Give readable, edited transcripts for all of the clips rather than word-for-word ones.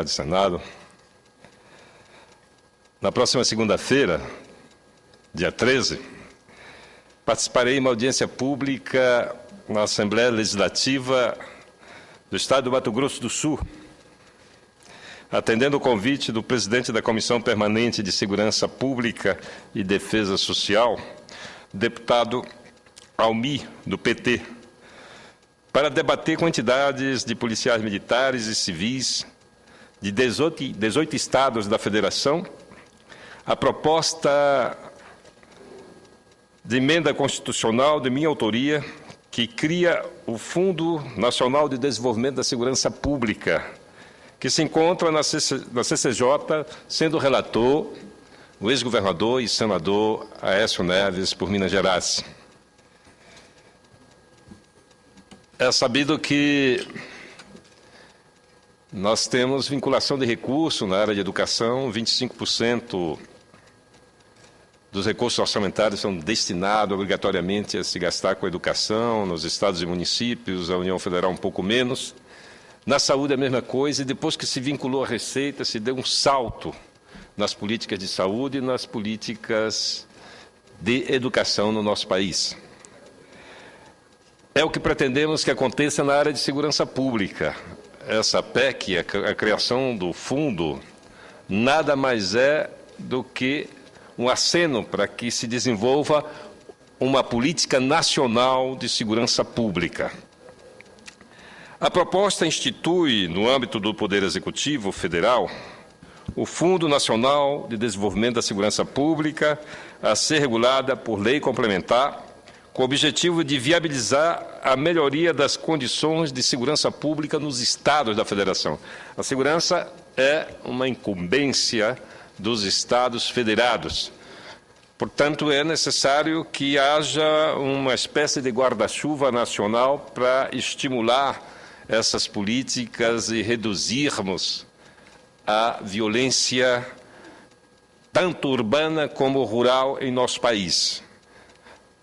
do Senado. Na próxima segunda-feira, dia 13, participarei em uma audiência pública na Assembleia Legislativa do Estado do Mato Grosso do Sul, atendendo o convite do presidente da Comissão Permanente de Segurança Pública e Defesa Social, deputado Almi, do PT, para debater com entidades de policiais militares e civis de 18 estados da Federação a proposta de emenda constitucional de minha autoria que cria o Fundo Nacional de Desenvolvimento da Segurança Pública, que se encontra na CCJ, sendo relator o ex-governador e senador Aécio Neves, por Minas Gerais. É sabido que nós temos vinculação de recursos na área de educação, 25% dos recursos orçamentários são destinados obrigatoriamente a se gastar com a educação, nos estados e municípios, a União Federal um pouco menos. Na saúde é a mesma coisa, e depois que se vinculou à Receita, se deu um salto nas políticas de saúde e nas políticas de educação no nosso país. É o que pretendemos que aconteça na área de segurança pública. Essa PEC, a criação do fundo, nada mais é do que um aceno para que se desenvolva uma política nacional de segurança pública. A proposta institui, no âmbito do Poder Executivo Federal, o Fundo Nacional de Desenvolvimento da Segurança Pública, a ser regulada por lei complementar, com o objetivo de viabilizar a melhoria das condições de segurança pública nos estados da Federação. A segurança é uma incumbência dos estados federados. Portanto, é necessário que haja uma espécie de guarda-chuva nacional para estimular essas políticas e reduzirmos a violência tanto urbana como rural em nosso país.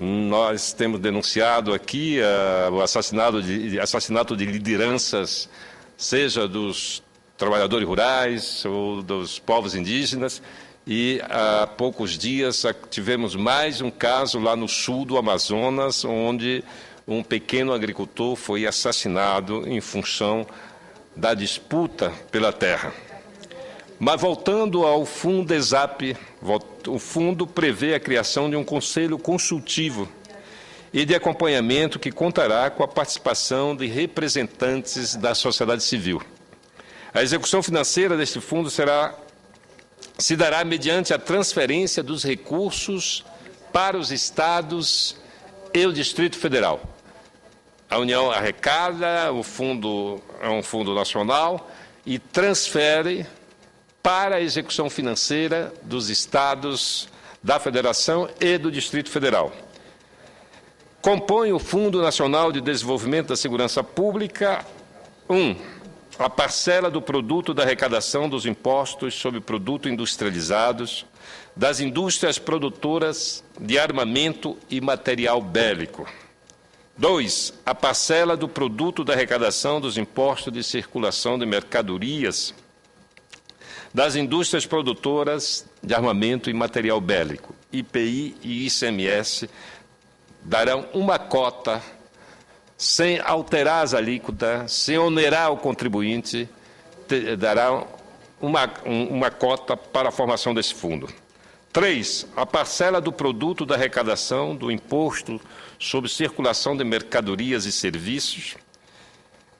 Nós temos denunciado aqui o assassinato de lideranças, seja dos trabalhadores rurais ou dos povos indígenas, e há poucos dias tivemos mais um caso lá no sul do Amazonas, onde um pequeno agricultor foi assassinado em função da disputa pela terra. Mas voltando ao Fundesap, o fundo prevê a criação de um conselho consultivo e de acompanhamento que contará com a participação de representantes da sociedade civil. A execução financeira deste fundo se dará mediante a transferência dos recursos para os estados e o Distrito Federal. A União arrecada, o fundo é um fundo nacional e transfere para a execução financeira dos estados, da Federação e do Distrito Federal. Compõe o Fundo Nacional de Desenvolvimento da Segurança Pública, a parcela do produto da arrecadação dos impostos sobre produtos industrializados, das indústrias produtoras de armamento e material bélico. 2, a parcela do produto da arrecadação dos impostos de circulação de mercadorias, das indústrias produtoras de armamento e material bélico. IPI e ICMS darão uma cota, sem alterar as alíquotas, sem onerar o contribuinte, dará uma cota para a formação desse fundo. 3, a parcela do produto da arrecadação do imposto sobre circulação de mercadorias e serviços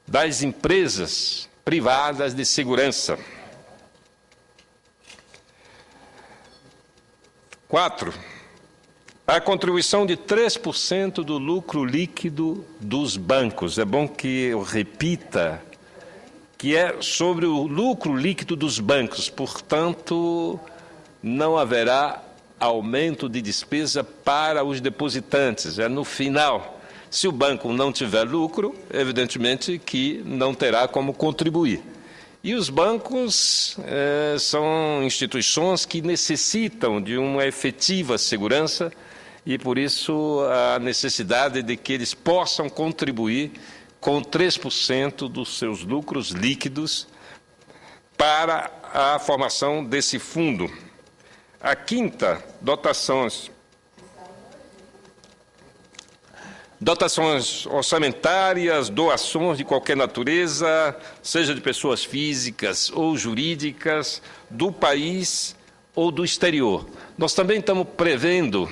das empresas privadas de segurança. 4, a contribuição de 3% do lucro líquido dos bancos. É bom que eu repita que é sobre o lucro líquido dos bancos, portanto, não haverá aumento de despesa para os depositantes. É no final. Se o banco não tiver lucro, evidentemente que não terá como contribuir. E os bancos são instituições que necessitam de uma efetiva segurança e, por isso, a necessidade de que eles possam contribuir com 3% dos seus lucros líquidos para a formação desse fundo. A quinta, dotações orçamentárias, doações de qualquer natureza, seja de pessoas físicas ou jurídicas, do país ou do exterior. Nós também estamos prevendo,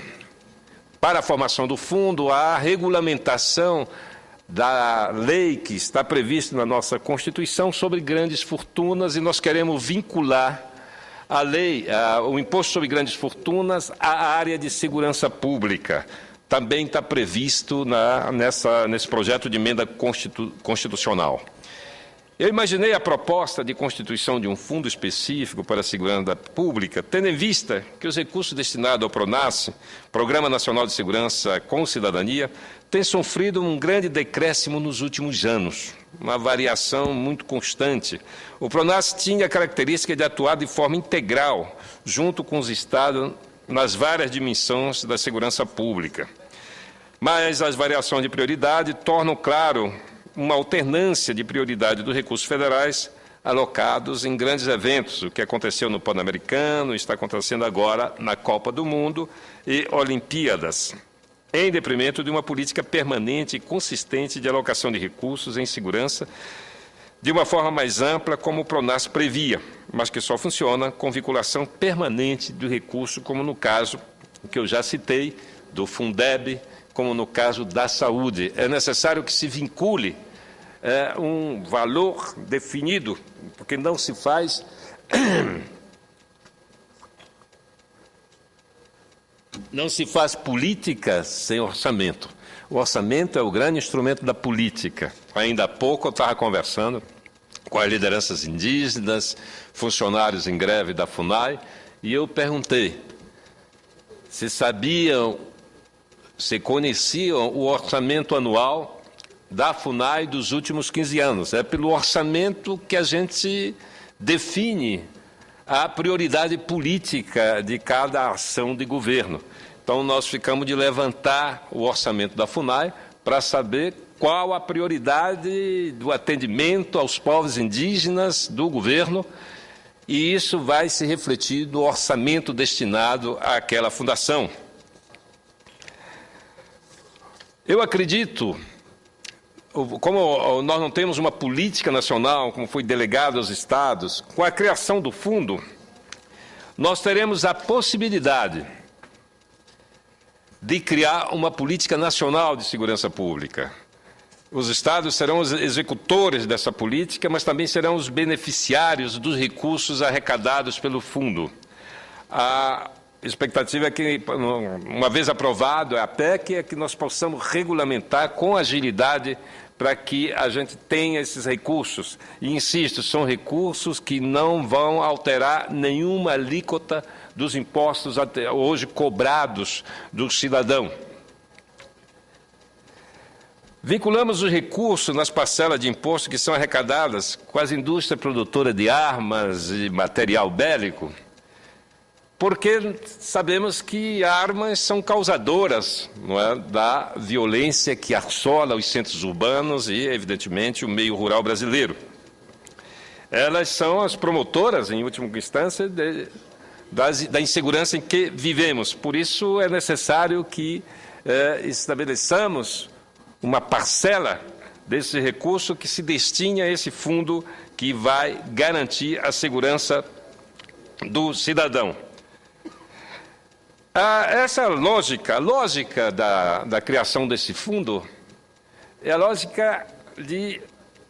para a formação do fundo, a regulamentação da lei que está prevista na nossa Constituição sobre grandes fortunas, e nós queremos vincular a lei, o imposto sobre grandes fortunas, à área de segurança pública. Também está previsto nesse projeto de emenda constitucional. Eu imaginei a proposta de constituição de um fundo específico para a segurança pública, tendo em vista que os recursos destinados ao PRONASSE, Programa Nacional de Segurança com Cidadania, têm sofrido um grande decréscimo nos últimos anos, uma variação muito constante. O PRONASSE tinha a característica de atuar de forma integral, junto com os Estados, nas várias dimensões da segurança pública. Mas as variações de prioridade tornam claro uma alternância de prioridade dos recursos federais alocados em grandes eventos, o que aconteceu no Pan-Americano, está acontecendo agora na Copa do Mundo e Olimpíadas, em detrimento de uma política permanente e consistente de alocação de recursos em segurança, de uma forma mais ampla, como o PRONASSE previa, mas que só funciona com vinculação permanente do recurso, como no caso que eu já citei, do Fundeb, como no caso da saúde. É necessário que se vincule um valor definido, porque não se faz política sem orçamento. O orçamento é o grande instrumento da política. Ainda há pouco eu estava conversando com as lideranças indígenas, funcionários em greve da FUNAI, e eu perguntei se sabiam, se conheciam o orçamento anual da FUNAI dos últimos 15 anos. É pelo orçamento que a gente define a prioridade política de cada ação de governo. Então, nós ficamos de levantar o orçamento da FUNAI para saber qual a prioridade do atendimento aos povos indígenas do governo, e isso vai se refletir no orçamento destinado àquela fundação. Eu acredito, como nós não temos uma política nacional, como foi delegado aos estados, com a criação do fundo, nós teremos a possibilidade de criar uma política nacional de segurança pública. Os estados serão os executores dessa política, mas também serão os beneficiários dos recursos arrecadados pelo fundo. A expectativa é que, uma vez aprovado a PEC, é que nós possamos regulamentar com agilidade para que a gente tenha esses recursos. E, insisto, são recursos que não vão alterar nenhuma alíquota dos impostos até hoje cobrados do cidadão. Vinculamos os recursos nas parcelas de imposto que são arrecadadas com as indústrias produtoras de armas e material bélico, porque sabemos que armas são causadoras, não é, da violência que assola os centros urbanos e, evidentemente, o meio rural brasileiro. Elas são as promotoras, em última instância, da insegurança em que vivemos. Por isso, é necessário que estabeleçamos uma parcela desse recurso que se destine a esse fundo que vai garantir a segurança do cidadão. Essa lógica, a lógica da criação desse fundo é a lógica de,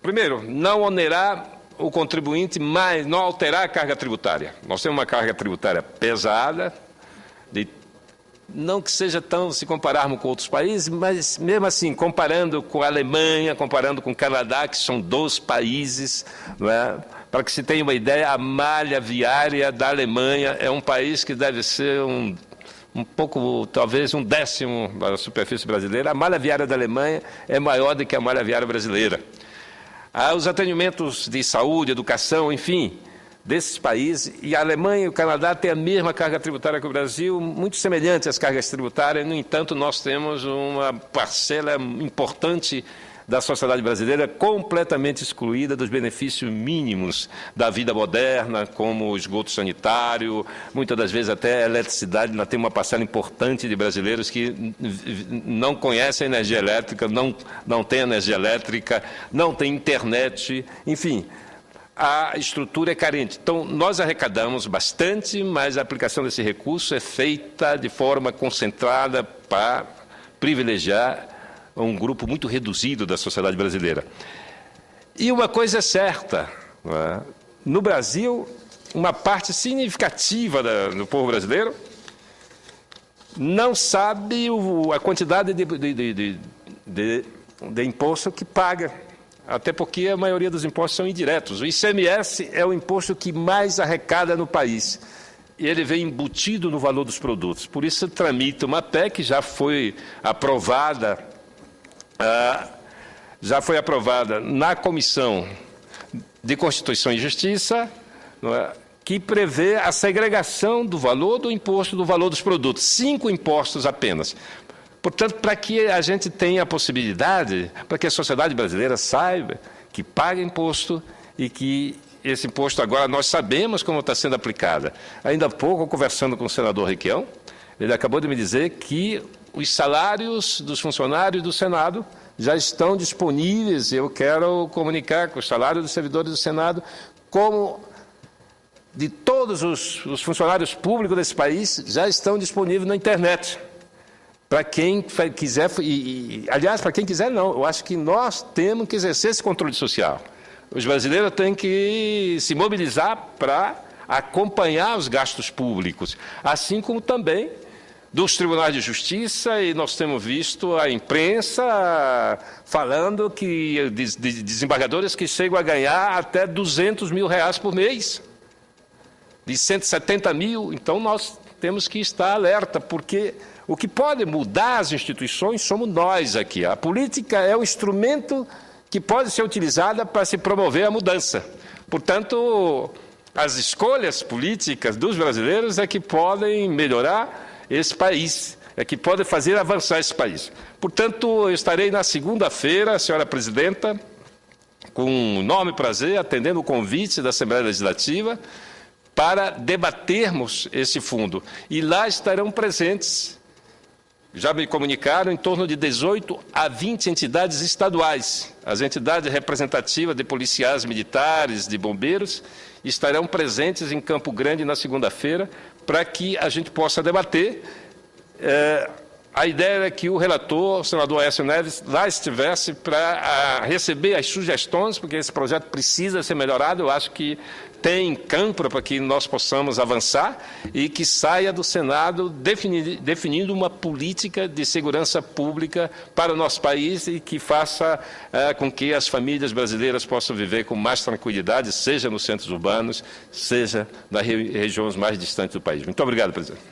primeiro, não onerar o contribuinte, mas não alterar a carga tributária. Nós temos uma carga tributária pesada, não que seja tão, se compararmos com outros países, mas mesmo assim, comparando com a Alemanha, comparando com o Canadá, que são 2 países, não é? Para que se tenha uma ideia, a malha viária da Alemanha é um país que deve ser um pouco, talvez 1/10 da superfície brasileira. A malha viária da Alemanha é maior do que a malha viária brasileira. Os atendimentos de saúde, educação, enfim, desses países, e a Alemanha e o Canadá têm a mesma carga tributária que o Brasil, muito semelhante às cargas tributárias. No entanto, nós temos uma parcela importante da sociedade brasileira completamente excluída dos benefícios mínimos da vida moderna, como o esgoto sanitário, muitas das vezes até a eletricidade. Ainda tem uma parcela importante de brasileiros que não conhecem energia elétrica, não tem energia elétrica, não tem internet, enfim. A estrutura é carente. Então, nós arrecadamos bastante, mas a aplicação desse recurso é feita de forma concentrada para privilegiar um grupo muito reduzido da sociedade brasileira. E uma coisa é certa, não é? No Brasil, uma parte significativa do povo brasileiro não sabe a quantidade de imposto que paga. Até porque a maioria dos impostos são indiretos. O ICMS é o imposto que mais arrecada no país. E ele vem embutido no valor dos produtos. Por isso, tramita uma PEC que já foi aprovada na Comissão de Constituição e Justiça, não é? Que prevê a segregação do valor do imposto do valor dos produtos. 5 impostos apenas. Portanto, para que a gente tenha a possibilidade, para que a sociedade brasileira saiba que paga imposto e que esse imposto agora nós sabemos como está sendo aplicado. Ainda há pouco, conversando com o senador Requião, ele acabou de me dizer que os salários dos funcionários do Senado já estão disponíveis. Eu quero comunicar que os salários dos servidores do Senado, como de todos os funcionários públicos desse país, já estão disponíveis na internet. Para quem quiser, aliás, para quem quiser não, eu acho que nós temos que exercer esse controle social. Os brasileiros têm que se mobilizar para acompanhar os gastos públicos, assim como também dos tribunais de justiça, e nós temos visto a imprensa falando que de desembargadores que chegam a ganhar até R$200 mil por mês, de 170 mil, então nós temos que estar alerta, porque o que pode mudar as instituições somos nós aqui. A política é o instrumento que pode ser utilizado para se promover a mudança. Portanto, as escolhas políticas dos brasileiros é que podem melhorar esse país, é que podem fazer avançar esse país. Portanto, eu estarei na segunda-feira, senhora presidenta, com enorme prazer, atendendo o convite da Assembleia Legislativa, para debatermos esse fundo. E lá estarão presentes, já me comunicaram, em torno de 18 a 20 entidades estaduais. As entidades representativas de policiais militares, de bombeiros, estarão presentes em Campo Grande na segunda-feira, para que a gente possa debater. A ideia é que o relator, o senador Aécio Neves, lá estivesse para receber as sugestões, porque esse projeto precisa ser melhorado. Eu acho que tem campo para que nós possamos avançar e que saia do Senado definindo uma política de segurança pública para o nosso país e que faça com que as famílias brasileiras possam viver com mais tranquilidade, seja nos centros urbanos, seja nas regiões mais distantes do país. Muito obrigado, presidente.